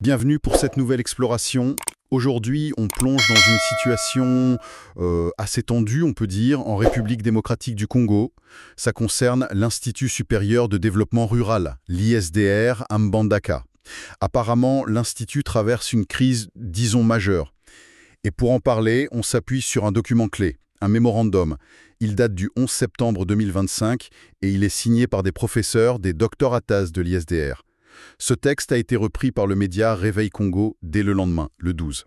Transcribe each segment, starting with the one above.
Bienvenue pour cette nouvelle exploration. Aujourd'hui, on plonge dans une situation assez tendue, on peut dire, en République démocratique du Congo. Ça concerne l'Institut supérieur de développement rural, l'ISDR à Mbandaka. Apparemment, l'Institut traverse une crise, disons, majeure. Et pour en parler, on s'appuie sur un document clé, un mémorandum. Il date du 11 septembre 2025 et il est signé par des professeurs, des doctoratas de l'ISDR. Ce texte a été repris par le média Réveil Congo dès le lendemain, le 12.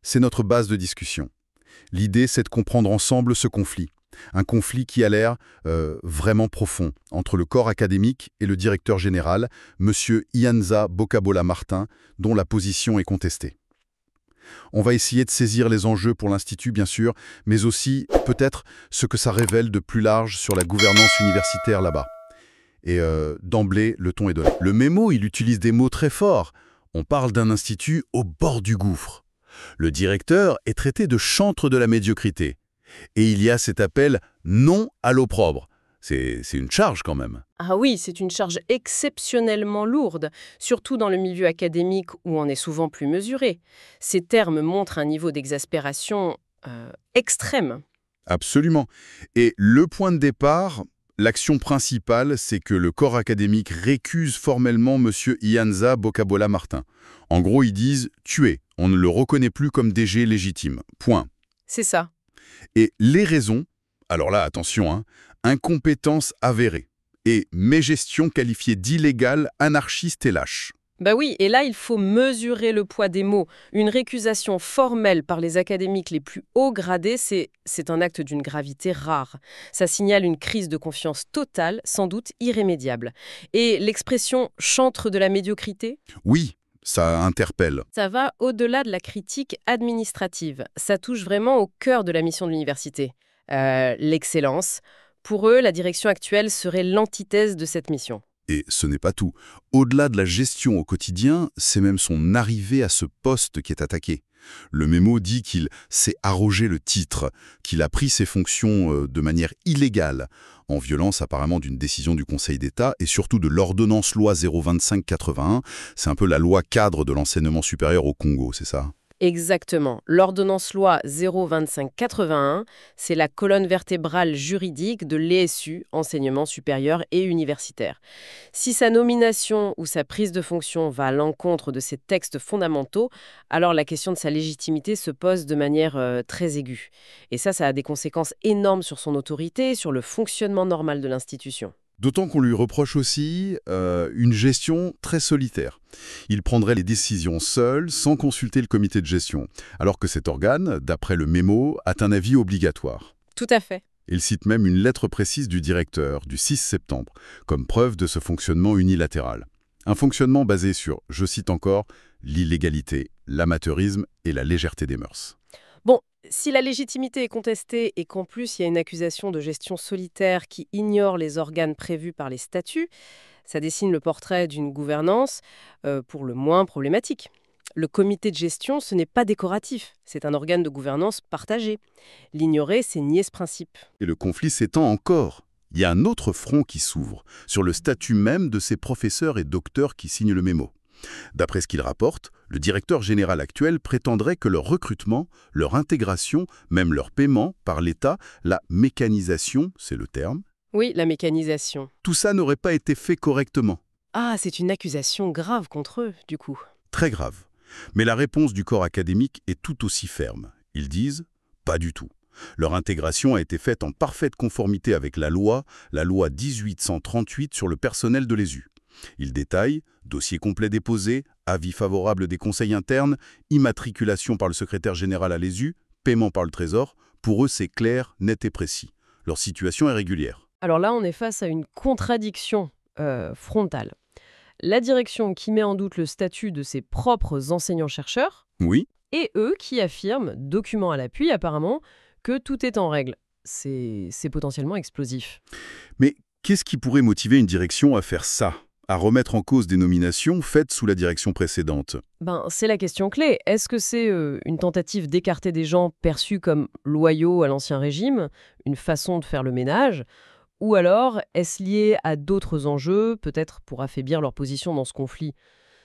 C'est notre base de discussion. L'idée, c'est de comprendre ensemble ce conflit. Un conflit qui a l'air vraiment profond entre le corps académique et le directeur général, M. Ianza Bokabola-Martin, dont la position est contestée. On va essayer de saisir les enjeux pour l'Institut, bien sûr, mais aussi, peut-être, ce que ça révèle de plus large sur la gouvernance universitaire là-bas. Et d'emblée, le ton est donné. Le mémo, il utilise des mots très forts. On parle d'un institut au bord du gouffre. Le directeur est traité de chantre de la médiocrité. Et il y a cet appel « non à l'opprobre ». C'est une charge quand même. Ah oui, c'est une charge exceptionnellement lourde, surtout dans le milieu académique où on est souvent plus mesuré. Ces termes montrent un niveau d'exaspération extrême. Absolument. Et le point de départ, l'action principale, c'est que le corps académique récuse formellement M. Ianza Bokabola-Martin. En gros, ils disent « tué ». On ne le reconnaît plus comme DG légitime. Point. C'est ça. Et les raisons, alors là, attention, hein, incompétence avérée et mégestion qualifiée d'illégale, anarchiste et lâche. Bah oui, et là, il faut mesurer le poids des mots. Une récusation formelle par les académiques les plus hauts gradés, c'est un acte d'une gravité rare. Ça signale une crise de confiance totale, sans doute irrémédiable. Et l'expression « chantre de la médiocrité », Oui, ça interpelle. ça va au-delà de la critique administrative. Ça touche vraiment au cœur de la mission de l'université. L'excellence. Pour eux, la direction actuelle serait l'antithèse de cette mission. Et ce n'est pas tout. Au-delà de la gestion au quotidien, c'est même son arrivée à ce poste qui est attaqué. Le mémo dit qu'il s'est arrogé le titre, qu'il a pris ses fonctions de manière illégale, en violence apparemment d'une décision du Conseil d'État et surtout de l'ordonnance loi 025/81. C'est un peu la loi cadre de l'enseignement supérieur au Congo, c'est ça ? Exactement. L'ordonnance loi 025/81, c'est la colonne vertébrale juridique de l'ESU, enseignement supérieur et universitaire. Si sa nomination ou sa prise de fonction va à l'encontre de ces textes fondamentaux, alors la question de sa légitimité se pose de manière très aiguë. Et ça a des conséquences énormes sur son autorité et sur le fonctionnement normal de l'institution. D'autant qu'on lui reproche aussi une gestion très solitaire. Il prendrait les décisions seul, sans consulter le comité de gestion, alors que cet organe, d'après le mémo, a un avis obligatoire. Tout à fait. Il cite même une lettre précise du directeur, du 6 septembre, comme preuve de ce fonctionnement unilatéral. Un fonctionnement basé sur, je cite encore, l'illégalité, l'amateurisme et la légèreté des mœurs. Bon, si la légitimité est contestée et qu'en plus il y a une accusation de gestion solitaire qui ignore les organes prévus par les statuts, ça dessine le portrait d'une gouvernance pour le moins problématique. Le comité de gestion, ce n'est pas décoratif, c'est un organe de gouvernance partagé. L'ignorer, c'est nier ce principe. Et le conflit s'étend encore. Il y a un autre front qui s'ouvre, sur le statut même de ces professeurs et docteurs qui signent le mémo. D'après ce qu'il rapporte, le directeur général actuel prétendrait que leur recrutement, leur intégration, même leur paiement par l'État, la mécanisation, c'est le terme, Oui, la mécanisation. tout ça n'aurait pas été fait correctement. Ah, c'est une accusation grave contre eux, du coup. Très grave. Mais la réponse du corps académique est tout aussi ferme. Ils disent « pas du tout ». Leur intégration a été faite en parfaite conformité avec la loi 1838 sur le personnel de l'ESU. Ils détaillent dossier complet déposé, avis favorable des conseils internes, immatriculation par le secrétaire général à l'ESU, paiement par le Trésor. Pour eux, c'est clair, net et précis. Leur situation est régulière. Alors là, on est face à une contradiction frontale. La direction qui met en doute le statut de ses propres enseignants-chercheurs Oui, et eux qui affirment, document à l'appui apparemment, que tout est en règle. C'est potentiellement explosif. mais qu'est-ce qui pourrait motiver une direction à faire ça ? À remettre en cause des nominations faites sous la direction précédente? C'est la question clé. Est-ce que c'est une tentative d'écarter des gens perçus comme loyaux à l'ancien régime, une façon de faire le ménage, ou alors est-ce lié à d'autres enjeux, peut-être pour affaiblir leur position dans ce conflit?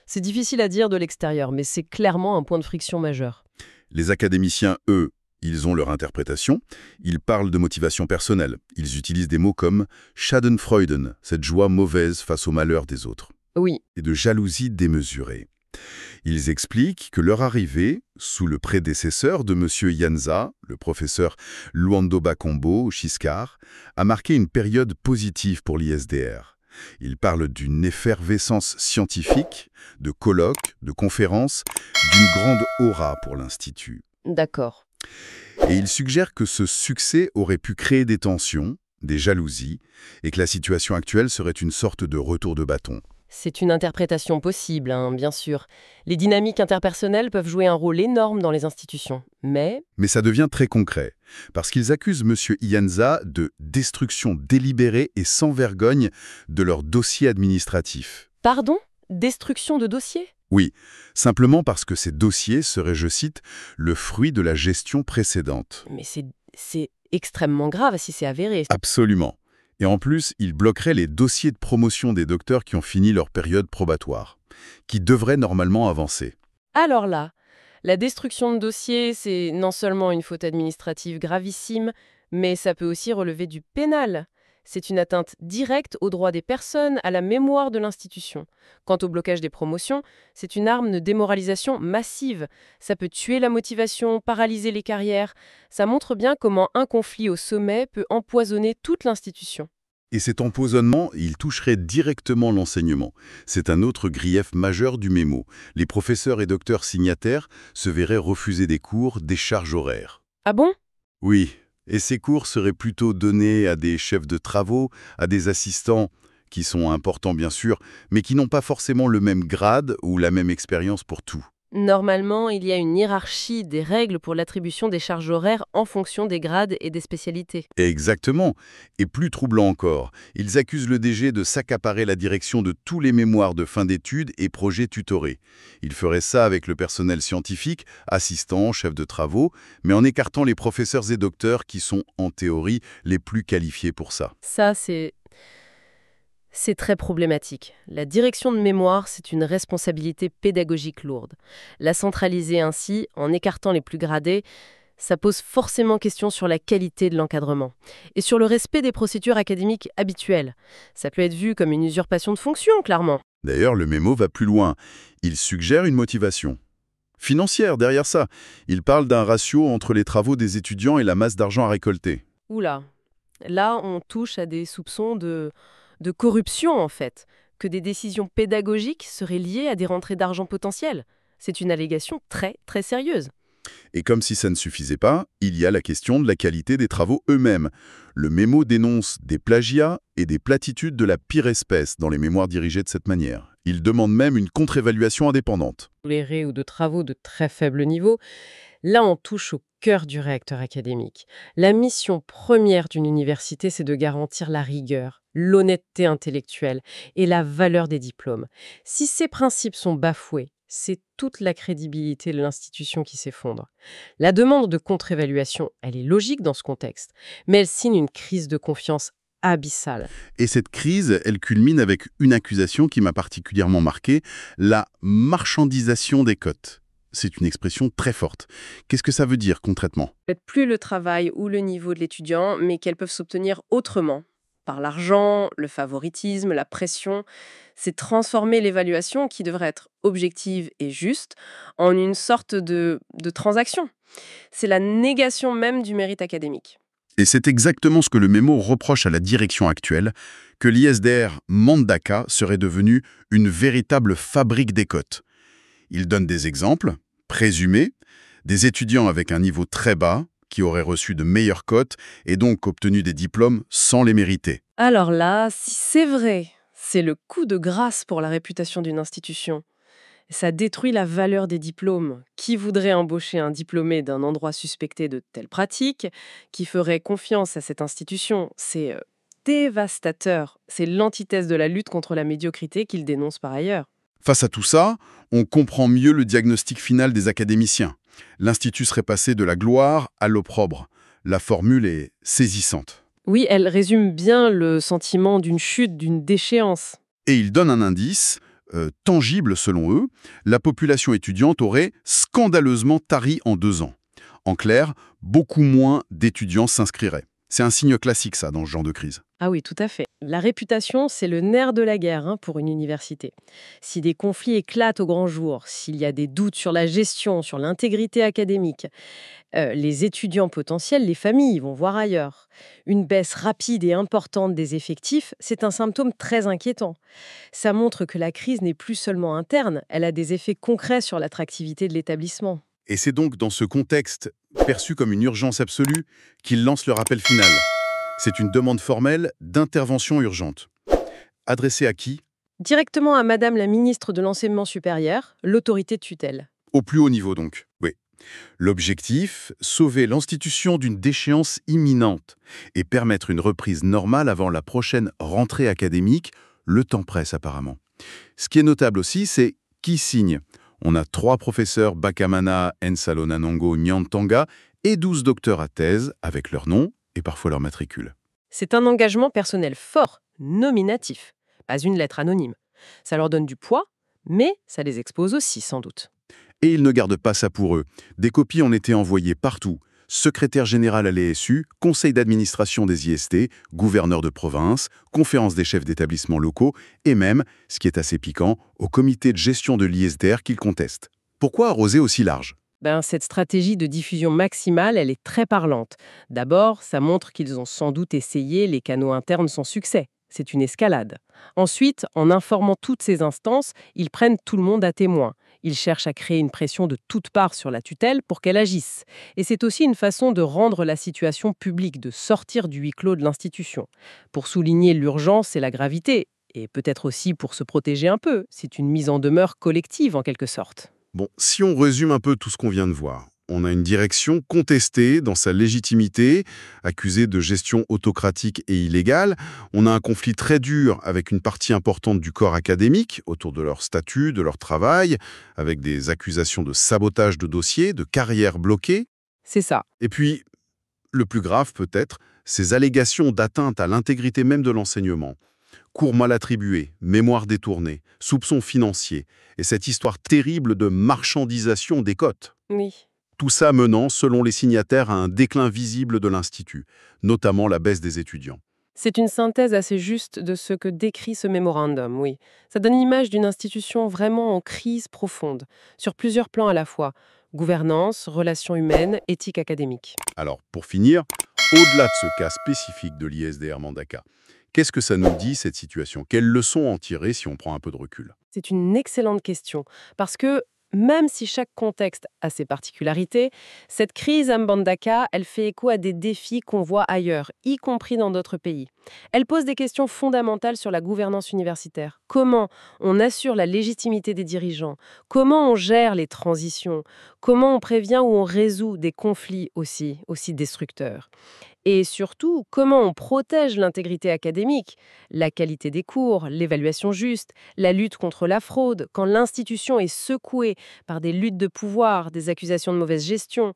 C'est difficile à dire de l'extérieur, mais c'est clairement un point de friction majeur. Les académiciens, eux, ils ont leur interprétation. Ils parlent de motivation personnelle. Ils utilisent des mots comme Schadenfreude, cette joie mauvaise face au malheur des autres, Oui, et de jalousie démesurée. Ils expliquent que leur arrivée, sous le prédécesseur de M. Ianza, le professeur Luando Bakombo Giscard, a marqué une période positive pour l'ISDR. Ils parlent d'une effervescence scientifique, de colloques, de conférences, d'une grande aura pour l'Institut. d'accord. Et ils suggèrent que ce succès aurait pu créer des tensions, des jalousies, et que la situation actuelle serait une sorte de retour de bâton. C'est une interprétation possible, hein, bien sûr. Les dynamiques interpersonnelles peuvent jouer un rôle énorme dans les institutions. Mais, Mais ça devient très concret, parce qu'ils accusent M. Ianza de destruction délibérée et sans vergogne de leur dossier administratif. pardon? Destruction de dossiers? Oui, simplement parce que ces dossiers seraient, je cite, le fruit de la gestion précédente. Mais c'est extrêmement grave si c'est avéré. Absolument. Et en plus, ils bloqueraient les dossiers de promotion des docteurs qui ont fini leur période probatoire, qui devraient normalement avancer. Alors là, la destruction de dossiers, c'est non seulement une faute administrative gravissime, mais ça peut aussi relever du pénal. C'est une atteinte directe aux droits des personnes, à la mémoire de l'institution. Quant au blocage des promotions, c'est une arme de démoralisation massive. Ça peut tuer la motivation, paralyser les carrières. Ça montre bien comment un conflit au sommet peut empoisonner toute l'institution. Et cet empoisonnement, il toucherait directement l'enseignement. C'est un autre grief majeur du mémo. Les professeurs et docteurs signataires se verraient refuser des cours, des charges horaires. Ah bon? Oui, et ces cours seraient plutôt donnés à des chefs de travaux, à des assistants, qui sont importants bien sûr, mais qui n'ont pas forcément le même grade ou la même expérience pour tout. Normalement, il y a une hiérarchie des règles pour l'attribution des charges horaires en fonction des grades et des spécialités. Exactement. Et plus troublant encore, ils accusent le DG de s'accaparer la direction de tous les mémoires de fin d'études et projets tutorés. Ils feraient ça avec le personnel scientifique, assistants, chefs de travaux, mais en écartant les professeurs et docteurs qui sont, en théorie, les plus qualifiés pour ça. Ça, c'est très problématique. La direction de mémoire, c'est une responsabilité pédagogique lourde. La centraliser ainsi, en écartant les plus gradés, ça pose forcément question sur la qualité de l'encadrement et sur le respect des procédures académiques habituelles. Ça peut être vu comme une usurpation de fonction, clairement. D'ailleurs, le mémo va plus loin. Il suggère une motivation financière derrière ça. Il parle d'un ratio entre les travaux des étudiants et la masse d'argent à récolter. Oula, là, on touche à des soupçons de corruption, en fait, que des décisions pédagogiques seraient liées à des rentrées d'argent potentielles. C'est une allégation très, très sérieuse. Et comme si ça ne suffisait pas, il y a la question de la qualité des travaux eux-mêmes. Le mémo dénonce des plagiats et des platitudes de la pire espèce dans les mémoires dirigés de cette manière. Il demande même une contre-évaluation indépendante. Tolérés ou de travaux de très faible niveau, là on touche au cœur du réacteur académique. La mission première d'une université, c'est de garantir la rigueur, l'honnêteté intellectuelle et la valeur des diplômes. Si ces principes sont bafoués, c'est toute la crédibilité de l'institution qui s'effondre. La demande de contre-évaluation, elle est logique dans ce contexte, mais elle signe une crise de confiance abyssale. Et cette crise, elle culmine avec une accusation qui m'a particulièrement marqué, la marchandisation des cotes. C'est une expression très forte. Qu'est-ce que ça veut dire concrètement? Peut-être plus le travail ou le niveau de l'étudiant, mais qu'elles peuvent s'obtenir autrement. Par l'argent, le favoritisme, la pression. C'est transformer l'évaluation, qui devrait être objective et juste, en une sorte de transaction. C'est la négation même du mérite académique. Et c'est exactement ce que le mémo reproche à la direction actuelle, que l'ISDR Mandaka serait devenu une véritable fabrique des cotes. Il donne des exemples, présumés, des étudiants avec un niveau très bas, qui auraient reçu de meilleures cotes et donc obtenu des diplômes sans les mériter. Alors là, si c'est vrai, c'est le coup de grâce pour la réputation d'une institution. Ça détruit la valeur des diplômes. Qui voudrait embaucher un diplômé d'un endroit suspecté de telles pratiques, qui ferait confiance à cette institution? C'est dévastateur. C'est l'antithèse de la lutte contre la médiocrité qu'il dénonce par ailleurs. Face à tout ça, on comprend mieux le diagnostic final des académiciens. L'Institut serait passé de la gloire à l'opprobre. La formule est saisissante. Oui, elle résume bien le sentiment d'une chute, d'une déchéance. Et il donne un indice, tangible selon eux, la population étudiante aurait scandaleusement tari en 2 ans. En clair, beaucoup moins d'étudiants s'inscriraient. C'est un signe classique, ça, dans ce genre de crise. Ah oui, tout à fait. La réputation, c'est le nerf de la guerre pour une université. Si des conflits éclatent au grand jour, s'il y a des doutes sur la gestion, sur l'intégrité académique, les étudiants potentiels, les familles vont voir ailleurs. Une baisse rapide et importante des effectifs, c'est un symptôme très inquiétant. Ça montre que la crise n'est plus seulement interne, elle a des effets concrets sur l'attractivité de l'établissement. Et c'est donc dans ce contexte, perçu comme une urgence absolue, qu'il lance le rappel final. C'est une demande formelle d'intervention urgente. Adressée à qui? Directement à Madame la ministre de l'Enseignement supérieur, l'autorité de tutelle. Au plus haut niveau, donc. Oui. L'objectif, sauver l'institution d'une déchéance imminente et permettre une reprise normale avant la prochaine rentrée académique. Le temps presse apparemment. Ce qui est notable aussi, c'est qui signe. On a 3 professeurs Bakamana, Nsalonanongo, Nyantanga et 12 docteurs à thèse avec leur nom et parfois leur matricule. C'est un engagement personnel fort, nominatif, pas une lettre anonyme. Ça leur donne du poids, mais ça les expose aussi, sans doute. Et ils ne gardent pas ça pour eux. Des copies ont été envoyées partout. Secrétaire général à l'ESU, conseil d'administration des IST, gouverneur de province, conférence des chefs d'établissements locaux et même, ce qui est assez piquant, au comité de gestion de l'ISDR qu'ils contestent. Pourquoi arroser aussi large? Cette stratégie de diffusion maximale, elle est très parlante. D'abord, ça montre qu'ils ont sans doute essayé les canaux internes sans succès. C'est une escalade. Ensuite, en informant toutes ces instances, ils prennent tout le monde à témoin. Ils cherchent à créer une pression de toutes parts sur la tutelle pour qu'elle agisse. Et c'est aussi une façon de rendre la situation publique, de sortir du huis clos de l'institution. Pour souligner l'urgence et la gravité, et peut-être aussi pour se protéger un peu. C'est une mise en demeure collective en quelque sorte. Bon, si on résume un peu tout ce qu'on vient de voir, on a une direction contestée dans sa légitimité, accusée de gestion autocratique et illégale. On a un conflit très dur avec une partie importante du corps académique autour de leur statut, de leur travail, avec des accusations de sabotage de dossiers, de carrières bloquées. C'est ça. Et puis, le plus grave peut-être, ces allégations d'atteinte à l'intégrité même de l'enseignement. Cours mal attribués, mémoire détournée, soupçons financiers, et cette histoire terrible de marchandisation des cotes. Oui. Tout ça menant, selon les signataires, à un déclin visible de l'Institut, notamment la baisse des étudiants. C'est une synthèse assez juste de ce que décrit ce mémorandum, oui. Ça donne l'image d'une institution vraiment en crise profonde, sur plusieurs plans à la fois. Gouvernance, relations humaines, éthique académique. Alors, pour finir, au-delà de ce cas spécifique de l'ISDR Mandaka, qu'est-ce que ça nous dit, cette situation? Quelles leçons en tirer si on prend un peu de recul? C'est une excellente question, parce que même si chaque contexte a ses particularités, cette crise à Mbandaka, elle fait écho à des défis qu'on voit ailleurs, y compris dans d'autres pays. Elle pose des questions fondamentales sur la gouvernance universitaire. Comment on assure la légitimité des dirigeants? Comment on gère les transitions? Comment on prévient ou on résout des conflits aussi destructeurs? Et surtout, comment on protège l'intégrité académique, la qualité des cours, l'évaluation juste, la lutte contre la fraude, quand l'institution est secouée par des luttes de pouvoir, des accusations de mauvaise gestion.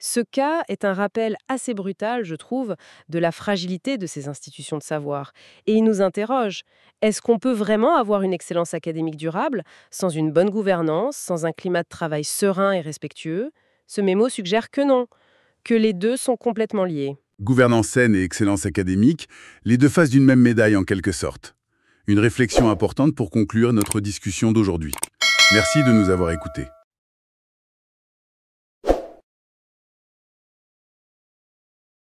Ce cas est un rappel assez brutal, je trouve, de la fragilité de ces institutions de savoir. Et il nous interroge, est-ce qu'on peut vraiment avoir une excellence académique durable sans une bonne gouvernance, sans un climat de travail serein et respectueux? Ce mémo suggère que non, que les deux sont complètement liés. Gouvernance saine et excellence académique, les deux faces d'une même médaille en quelque sorte. Une réflexion importante pour conclure notre discussion d'aujourd'hui. Merci de nous avoir écoutés.